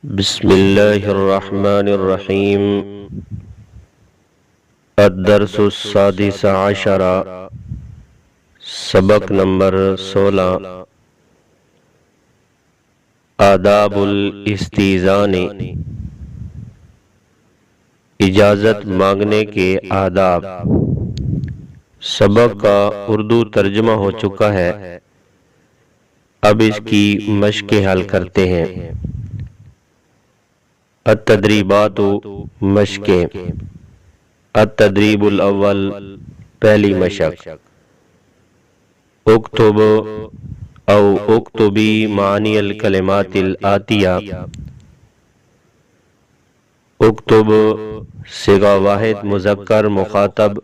بسم اللہ الرحمن الرحیم۔ الدرس السادس عشر، سبق نمبر 16، آداب الاستئذان، اجازت مانگنے کے آداب۔ سبق کا اردو ترجمہ ہو چکا ہے، اب اس کی مشق حل کرتے ہیں۔ التدریبات مشقیں۔ التدریب الاول، پہلی مشق، اکتب او اکتبی معنی الکلمات الآتیہ۔ اکتب صیغہ واحد مذکر مخاطب،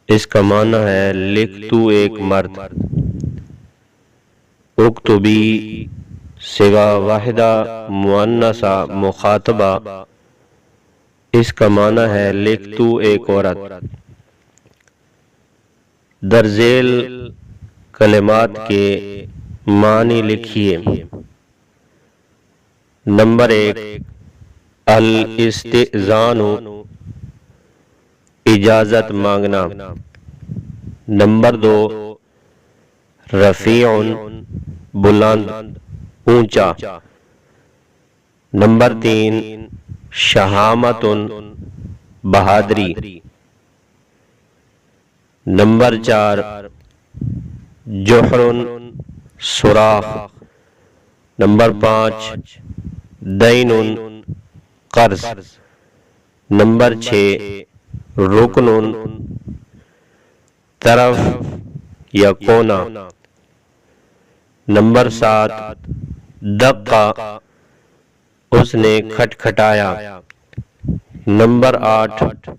اس کا معنی ہے لکھ تو ایک مرد۔ اکتبی صیغہ واحدہ مؤنثہ مخاطبہ، اس کا معنی ہے لکھ تو ایک عورت۔ درذیل کلمات کے معنی لکھیے۔ نمبر 1، الاستئذان، اجازت مانگنا۔ نمبر 2، رفیع، بلند، اونچا۔ نمبر 3، شہامت، بہادری۔ نمبر 4، جحر، سوراخ۔ نمبر 5، دین، قرض۔ نمبر 6، رکن، طرف یا کونا۔ نمبر 7، دقہ، اس نے کھٹکھٹایا۔ نمبر 8،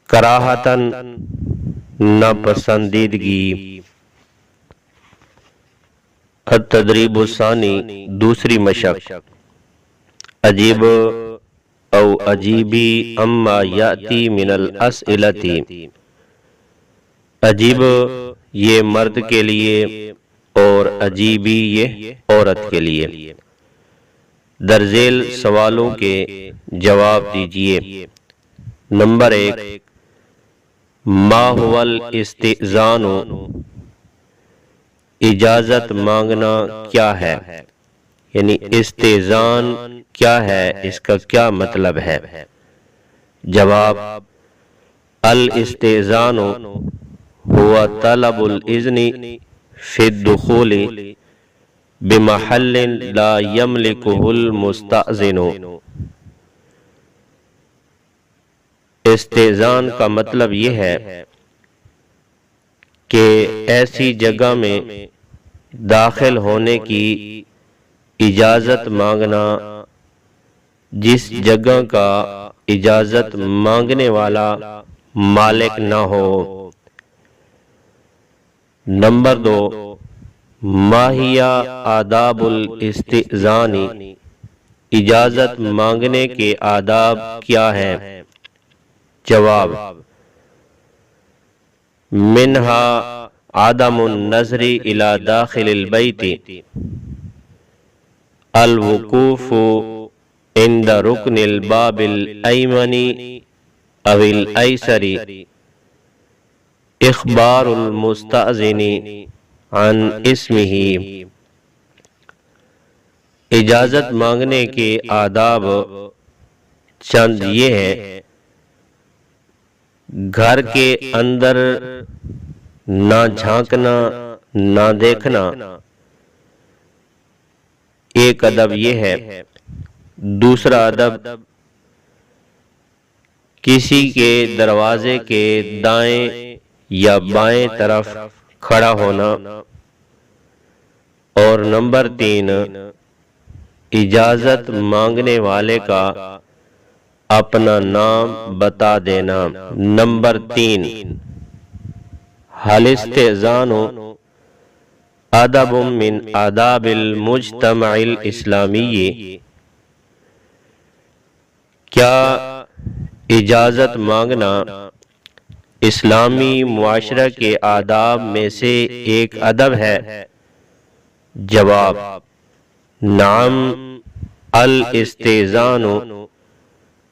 کراہتاً، ناپسندیدگی۔ التدریب الثانی، دوسری مشق، عجیب او عجیبی اما یاتی من الاسئلۃ۔ عجیب یہ مرد کے لیے اور عجیبی یہ عورت کے لیے۔ درذیل سوالوں کے جواب دیجیے۔ نمبر 1، ما هو الاستئذان، اجازت مانگنا کیا ہے، یعنی استئذان کیا ہے، اس کا کیا مطلب ہے۔ جواب، الاستئذان هو طلب الاذن فی الدخول بمحل لا یملکہ المستأذن۔ استئذان کا مطلب یہ ہے کہ ایسی جگہ میں داخل ہونے کی اجازت مانگنا جس جگہ کا اجازت مانگنے والا مالک نہ ہو۔ نمبر 2، ما ہی آداب الاستئذان، اجازت مانگنے کے آداب کیا ہیں۔ جواب، منہا عدم النظر الى داخل البیت، الوقوف عند رکن الباب الایمن او الایسر، اخبار المستأذن عن اسمہ۔ اجازت مانگنے کے آداب چند یہ ہیں، گھر کے اندر نہ جھانکنا، نہ دیکھنا، ایک ادب یہ ہے۔ دوسرا ادب، کسی کے دروازے کے دائیں یا بائیں طرف کھڑا ہونا۔ اور نمبر 3، اجازت مانگنے والے کا اپنا نام بتا دینا۔ نمبر 3، الاستئذان ادب من آداب المجتمع الاسلامی، کیا اجازت مانگنا اسلامی معاشرہ کے آداب میں سے ایک ادب ہے؟ جواب، نعم الاستئذان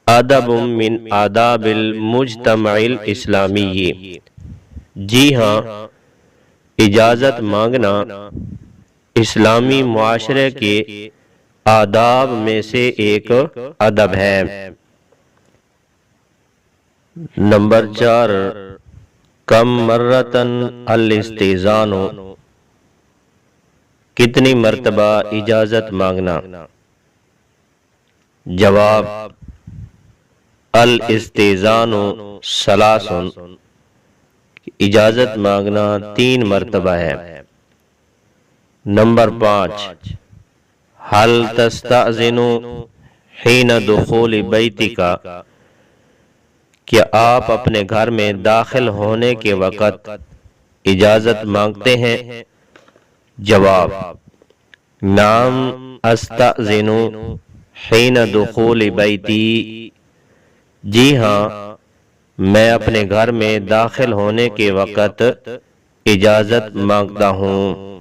ادب من آداب المجتمع الاسلامی، جی ہاں اجازت مانگنا اسلامی معاشرے کے آداب میں سے ایک ادب ہے۔ نمبر 4 کم مرتن الاستئذان، کتنی مرتبہ اجازت مانگنا؟ جواب الاستئذان ثلاث، اجازت مانگنا 3 مرتبہ ہے۔ نمبر 5 حل تستأذن حین دخول بیتک، کیا آپ اپنے گھر میں داخل ہونے کے وقت اجازت مانگتے ہیں؟ جواب نعم استأذن حین دخول بیتی، جی ہاں میں اپنے گھر میں داخل ہونے کے وقت اجازت مانگتا ہوں۔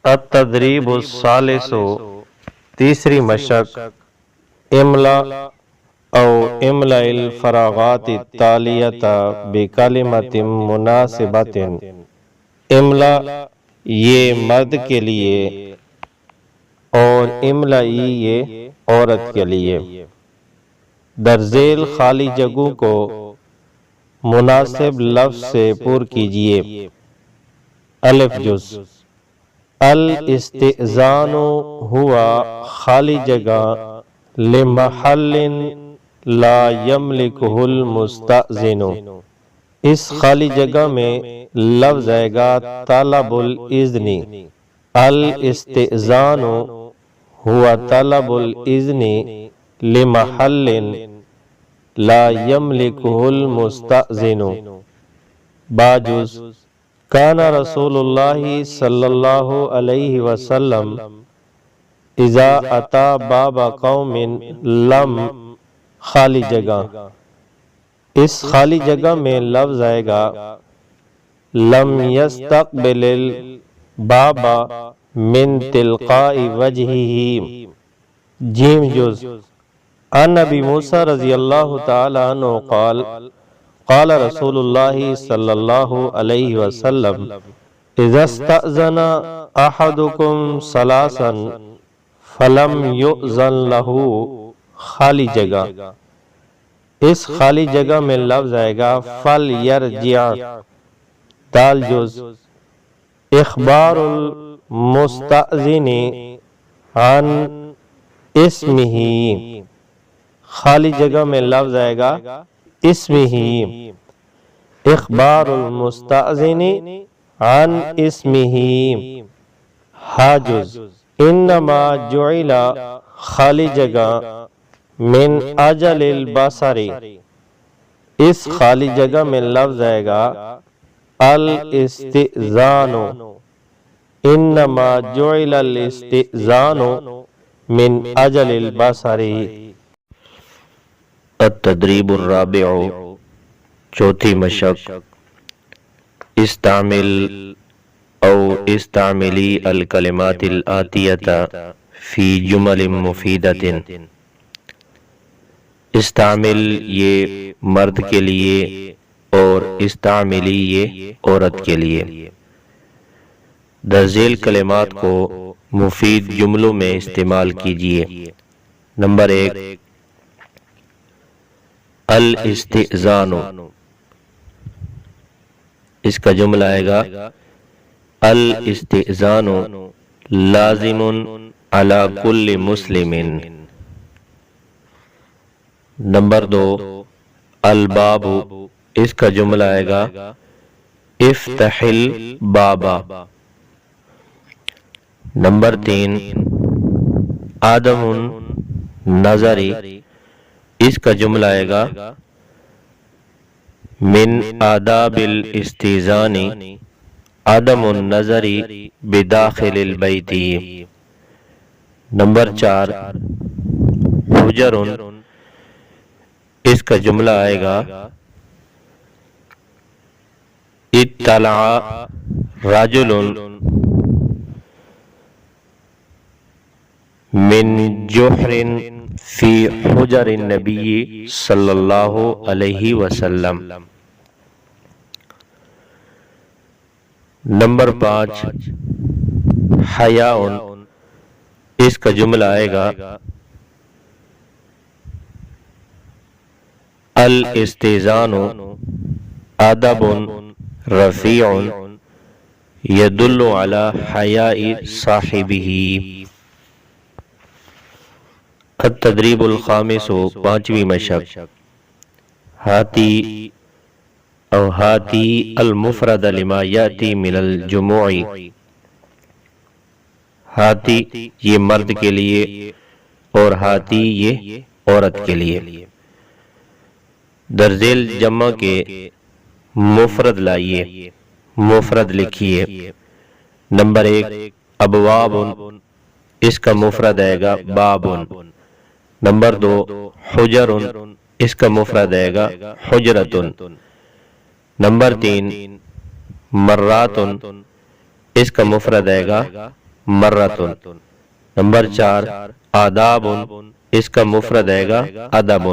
التدریب الثالث، تیسری مشق، املا او املا الفراغات التالیۃ بکلمۃ مناسبۃ، املا یہ مرد کے لیے اور املائی یہ عورت کے لیے، درذیل خالی جگہوں کو مناسب لفظ سے پر کیجیے۔ الف جز، الاستئذان ہوا خالی جگہ لمحل لا یملکہ المستأذن، اس خالی جگہ میں لفظ آئے گا طلب الاذن، الاستئذان ہوا طلب الاذن لمحل لا یملکہ المستأذن۔ باجز، کان رسول اللہ صلی اللہ علیہ وسلم اذا اتا باب قوم لم، خالی جگہ، اس خالی جگہ میں لفظ آئے گا لم یستقبل الباب من تلقاء وجہہ۔ جیم جز، عن ابی موسیٰ رضی اللہ تعالی عنہ قال قال رسول اللہ صلی اللہ علیہ وسلم اذا استأذن احدکم ثلاثا فلم یؤذن لہ، خالی جگہ، اس خالی جگہ میں لفظ آئے گا فلیرجع۔ دال جز، اخبار المستأذن عن اسمہ، خالی جگہ میں لفظ آئے گا اسمہ، اخبار المستأذن عن اسمہ۔ حاجز، انما جعل، خالی جگہ، من اجل البصر، اس خالی جگہ میں لفظ آئے گا الاستئذان، انما جعل الاستئذان من اجل البصر۔ التدریب الرابع، چوتھی مشق، استعمل او استعملی الکلمات الآتیۃ فی جمل مفیدۃ، استعمل یہ مرد کے لیے اور استعملی یہ عورت کے لیے، درذیل کلمات کو مفید جملوں میں استعمال کیجیے۔ نمبر 1 الاستئذان، اس کا جملہ آئے گا الاستئذان لازم علی کل مسلم۔ نمبر 2 الباب، اس کا جملہ آئے گا افتح الباب۔ نمبر 3 عدم النظر، اس کا جملہ آئے گا من آداب الاستئذان عدم النظر بداخل البیت۔ نمبر 4 حجر، اس کا جملہ آئے گا اطلع رجل من جحر فی حجر النبی صلی اللہ علیہ وسلم۔ نمبر 5 حیاء، اس کا جملہ آئے گا الاستئذان ادب رفیع یدل علی حیاء صاحبہ۔ التدریب الخامس، پانچویں مشق، ہاتی او ہاتی المفرد لما یاتی من الجموع۔ ہاتی یہ مرد کے لیے اور ہاتی یہ عورت کے لیے۔ درذیل جمع کے مفرد لائیے، مفرد لکھیے۔ نمبر 1 ابواب، اس کا مفرد آئے گا باب۔ نمبر 2 حجر، اس کا مفرد آئے گا حجرۃ۔ نمبر 3 مرات، اس کا مفرد آئے گا مرۃ۔ نمبر 4 آداب، اس کا مفرد آئے گا ادب۔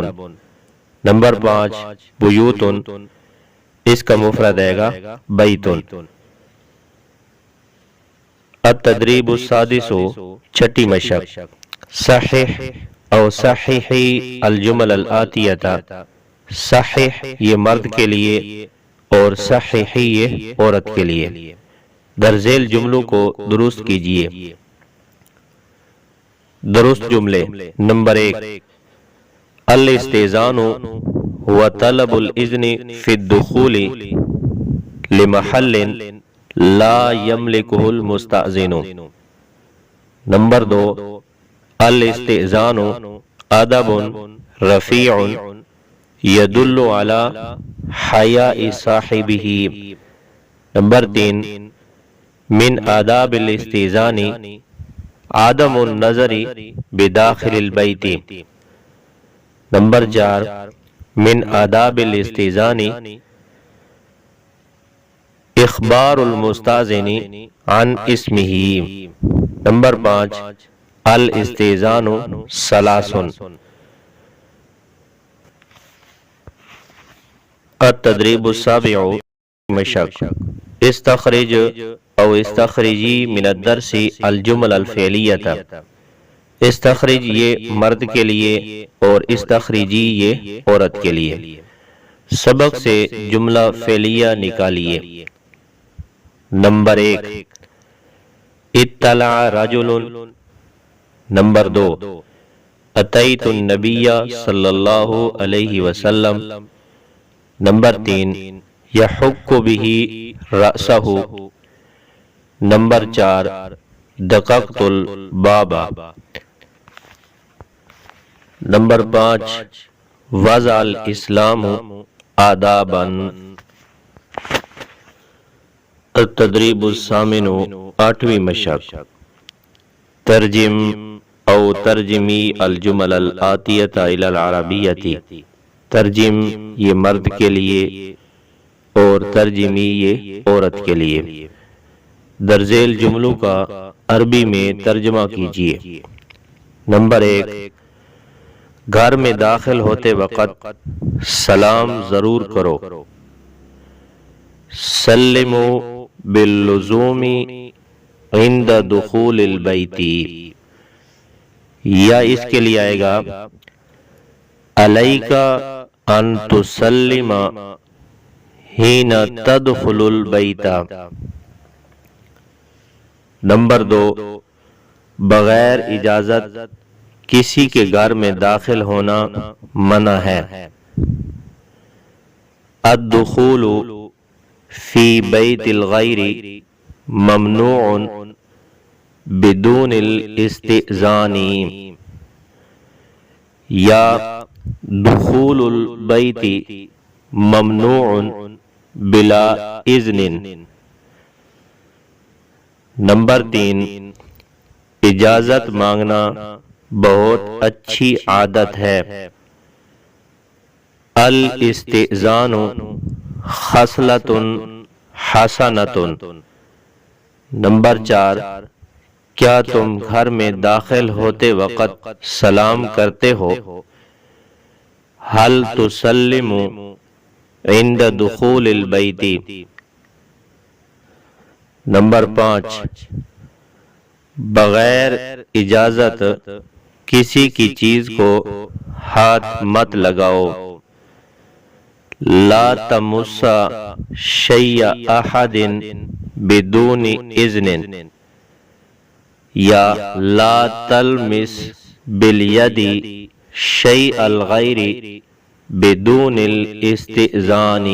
نمبر 5 بیوت، اس کا مفرد آئے گا بیت۔ التدریب السادس، چھٹی مشق، صحیح او صحیحی الجمل الآتیہ۔ صحیح یہ مرد کے لیے اور صحیحی یہ عورت کے لیے۔ درذیل جملوں کو درست کیجیے۔ درست جملے، نمبر 1 الاستئذان هو طلب الاذن في الدخول لمحل لا يملكه المستأذن۔ نمبر 2 الاستئذان ادب رفیع یدل علی حیاء صاحبہ۔ نمبر 3 من آداب الاستئذان عدم النظر بداخل البیت۔ نمبر 4 من آداب الاستئذان اخبار المستأذن عن اسمہ۔ نمبر 5 الاستئذان ثلاث۔ التدریب السابع، مشق، استخرج او استخرجی من الدرس الجمل الفعلیہ۔ استخرج یہ مرد کے لیے اور استخرجی یہ عورت کے لیے۔ سبق سے جملہ فعلیہ نکالیے۔ نمبر 1 اطلع رجل۔ نمبر 2 اتیت النبی صلی اللہ علیہ وسلم۔ نمبر 3 یحک بہ رأسہ۔ نمبر 4 دققت الباب۔ نمبر 5 وضع الاسلام آدابا۔ التدریب الثامن، آٹھویں مشق، ترجم او ترجمی الجمل الآتیہ الی العربیہ۔ ترجم یہ مرد کے لیے اور ترجمی یہ عورت کے لیے۔ درذیل جملوں کا عربی میں ترجمہ کیجیے۔ نمبر 1 گھر میں داخل ہوتے وقت سلام ضرور کرو۔ سلموا باللزوم عند دخول البیت۔ یا اس کے لیے آئے گا علیک ان تسلم حین تدخل البیت۔ نمبر 2 بغیر اجازت کسی کے گھر میں داخل ہونا منع ہے۔ الدخول فی بیت الغیر ممنوع بدون الاستئذان، یا دخول البیت ممنوع بلا اذن۔ نمبر 3 اجازت مانگنا بہت اچھی عادت ہے۔ الاستئذان خصلۃ حسنۃ۔ نمبر 4 کیا تم گھر میں داخل ہوتے وقت سلام کرتے ہو؟ هل تسلم عند دخول البیت؟ نمبر 5، بغیر اجازت کسی کی چیز کو ہاتھ مت لگاؤ۔ لا تمس شیء احد بدون اذن، یا لا تلمس بالید شیء الغیر بدون الاستئذان۔